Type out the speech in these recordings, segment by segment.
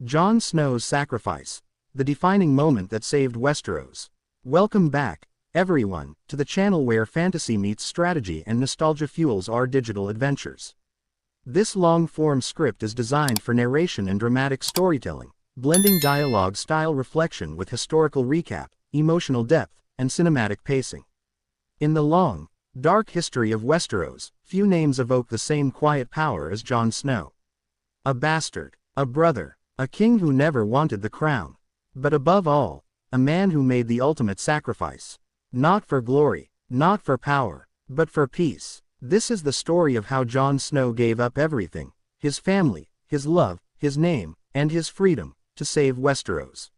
Jon Snow's sacrifice, the defining moment that saved Westeros. Welcome back, everyone, to the channel where fantasy meets strategy and nostalgia fuels our digital adventures. This long-form script is designed for narration and dramatic storytelling, blending dialogue-style reflection with historical recap, emotional depth, and cinematic pacing. In the long, dark history of Westeros, few names evoke the same quiet power as Jon Snow. A bastard, a brother, a king who never wanted the crown. But above all, a man who made the ultimate sacrifice. Not for glory, not for power, but for peace. This is the story of how Jon Snow gave up everything, his family, his love, his name, and his freedom, to save Westeros.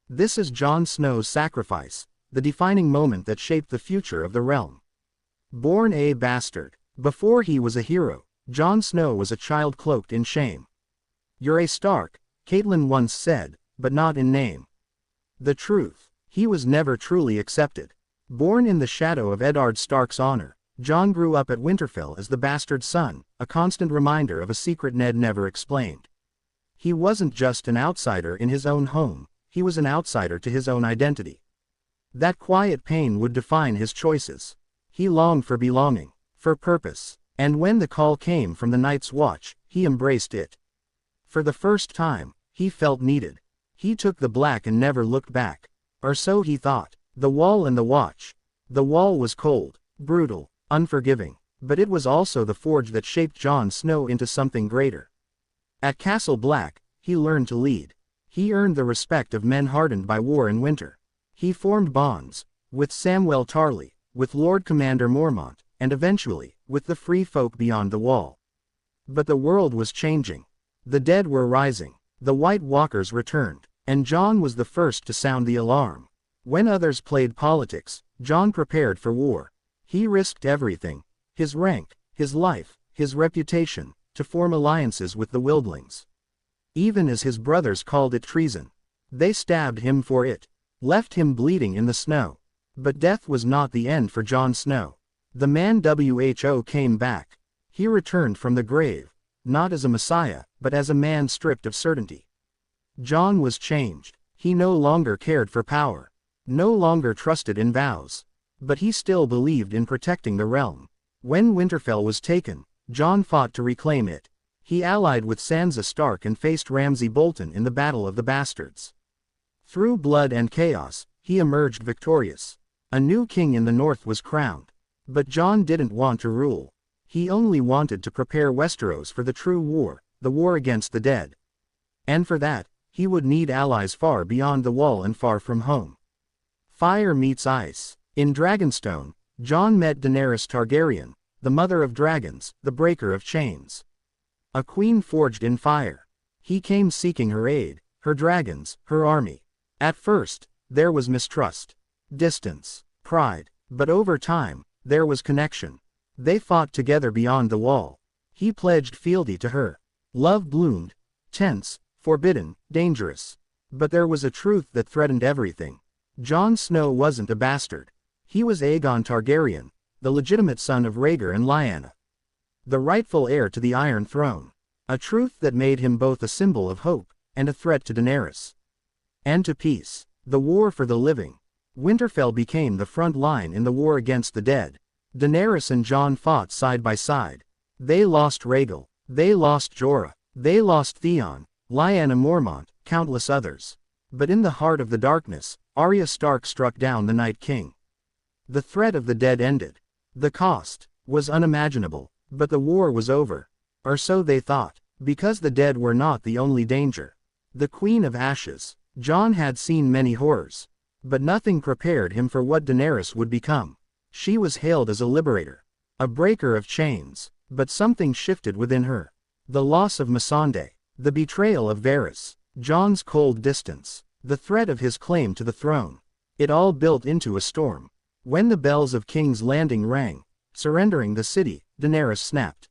This is Jon Snow's sacrifice, the defining moment that shaped the future of the realm. Born a bastard, before he was a hero, Jon Snow was a child cloaked in shame. "You're a Stark," Catelyn once said, but not in name. The truth, he was never truly accepted. Born in the shadow of Eddard Stark's honor, Jon grew up at Winterfell as the bastard son, a constant reminder of a secret Ned never explained. He wasn't just an outsider in his own home, he was an outsider to his own identity. That quiet pain would define his choices. He longed for belonging, for purpose, and when the call came from the Night's Watch, he embraced it. For the first time, he felt needed. He took the black and never looked back. Or so he thought. The Wall and the Watch. The Wall was cold, brutal, unforgiving, but it was also the forge that shaped Jon Snow into something greater. At Castle Black, he learned to lead. He earned the respect of men hardened by war and winter. He formed bonds, with Samwell Tarly, with Lord Commander Mormont, and eventually, with the free folk beyond the Wall. But the world was changing. The dead were rising. The White Walkers returned, and Jon was the first to sound the alarm. When others played politics, Jon prepared for war. He risked everything, his rank, his life, his reputation, to form alliances with the wildlings. Even as his brothers called it treason. They stabbed him for it, left him bleeding in the snow. But death was not the end for Jon Snow. The man Who came back. He returned from the grave, not as a messiah, but as a man stripped of certainty. Jon was changed. He no longer cared for power, no longer trusted in vows. But he still believed in protecting the realm. When Winterfell was taken, Jon fought to reclaim it. He allied with Sansa Stark and faced Ramsay Bolton in the Battle of the Bastards. Through blood and chaos, he emerged victorious. A new king in the north was crowned. But Jon didn't want to rule. He only wanted to prepare Westeros for the true war, the war against the dead. And for that, he would need allies far beyond the Wall and far from home. Fire meets ice. In Dragonstone, Jon met Daenerys Targaryen, the mother of dragons, the breaker of chains. A queen forged in fire. He came seeking her aid, her dragons, her army. At first, there was mistrust, distance, pride, but over time, there was connection. They fought together beyond the Wall. He pledged fealty to her. Love bloomed, tense, forbidden, dangerous. But there was a truth that threatened everything. Jon Snow wasn't a bastard. He was Aegon Targaryen, the legitimate son of Rhaegar and Lyanna, the rightful heir to the Iron Throne. A truth that made him both a symbol of hope, and a threat to Daenerys. And to peace. The war for the living. Winterfell became the front line in the war against the dead. Daenerys and Jon fought side by side. They lost Rhaegal. They lost Jorah. They lost Theon, Lyanna Mormont, countless others. But in the heart of the darkness, Arya Stark struck down the Night King. The threat of the dead ended. The cost was unimaginable, but the war was over. Or so they thought, because the dead were not the only danger. The Queen of Ashes. Jon had seen many horrors. But nothing prepared him for what Daenerys would become. She was hailed as a liberator, a breaker of chains, but something shifted within her. The loss of Missandei, the betrayal of Varys, Jon's cold distance, the threat of his claim to the throne. It all built into a storm. When the bells of King's Landing rang, surrendering the city, Daenerys snapped.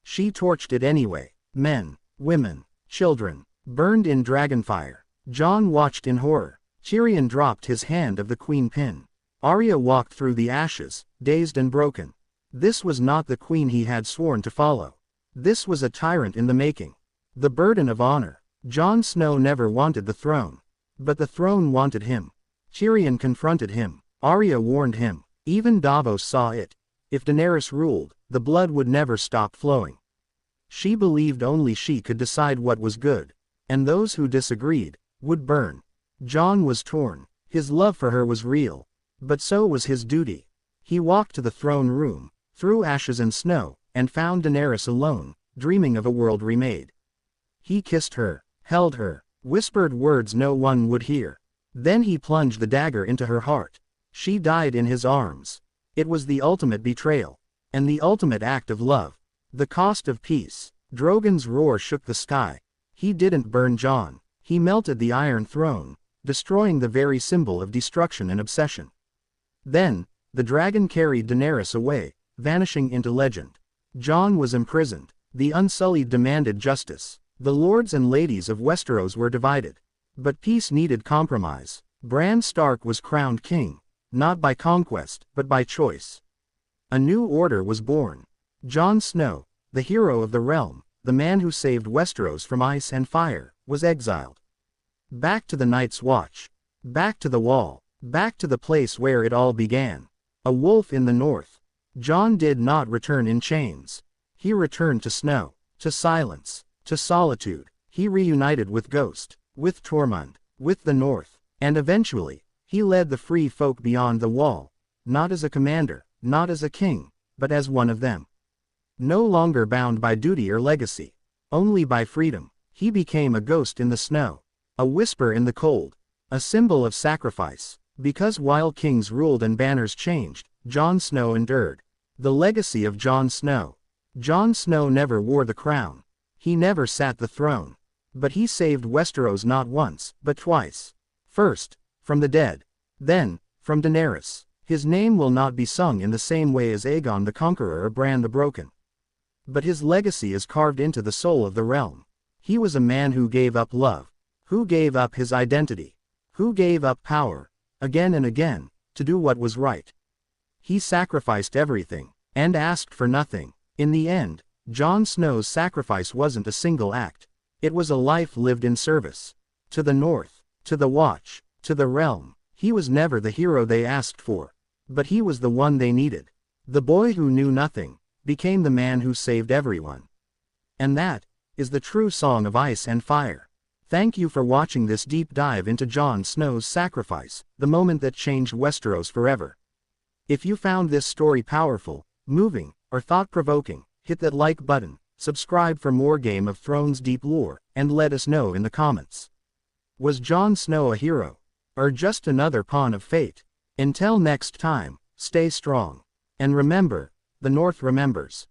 She torched it anyway. Men, women, children, burned in dragonfire. Jon watched in horror. Tyrion dropped his hand of the queen pin. Arya walked through the ashes, dazed and broken. This was not the queen he had sworn to follow. This was a tyrant in the making. The burden of honor, Jon Snow never wanted the throne. But the throne wanted him. Tyrion confronted him. Arya warned him. Even Davos saw it. If Daenerys ruled, the blood would never stop flowing. She believed only she could decide what was good. And those who disagreed would burn. Jon was torn. His love for her was real. But so was his duty. He walked to the throne room, through ashes and snow, and found Daenerys alone, dreaming of a world remade. He kissed her, held her, whispered words no one would hear. Then he plunged the dagger into her heart. She died in his arms. It was the ultimate betrayal. And the ultimate act of love. The cost of peace. Drogon's roar shook the sky. He didn't burn Jon. He melted the Iron Throne, destroying the very symbol of destruction and obsession. Then, the dragon carried Daenerys away, vanishing into legend. Jon was imprisoned. The Unsullied demanded justice. The lords and ladies of Westeros were divided. But peace needed compromise. Bran Stark was crowned king, not by conquest, but by choice. A new order was born. Jon Snow, the hero of the realm, the man who saved Westeros from ice and fire, was exiled. Back to the Night's Watch. Back to the Wall. Back to the place where it all began. A wolf in the north. Jon did not return in chains. He returned to snow, to silence, to solitude. He reunited with Ghost, with Tormund, with the north, and eventually, he led the free folk beyond the wall, not as a commander, not as a king, but as one of them. No longer bound by duty or legacy, only by freedom, he became a ghost in the snow, a whisper in the cold, a symbol of sacrifice, because while kings ruled and banners changed, Jon Snow endured. The legacy of Jon Snow. Jon Snow never wore the crown. He never sat the throne. But he saved Westeros not once, but twice. First, from the dead. Then, from Daenerys. His name will not be sung in the same way as Aegon the Conqueror or Bran the Broken. But his legacy is carved into the soul of the realm. He was a man who gave up love. Who gave up his identity. Who gave up power, again and again, to do what was right. He sacrificed everything, and asked for nothing. In the end, Jon Snow's sacrifice wasn't a single act. It was a life lived in service. To the north, to the Watch, to the realm. He was never the hero they asked for. But he was the one they needed. The boy who knew nothing, became the man who saved everyone. And that is the true song of ice and fire. Thank you for watching this deep dive into Jon Snow's sacrifice, the moment that changed Westeros forever. If you found this story powerful, moving, or thought-provoking, hit that like button, subscribe for more Game of Thrones deep lore, and let us know in the comments. Was Jon Snow a hero? Or just another pawn of fate? Until next time, stay strong. And remember, the North remembers.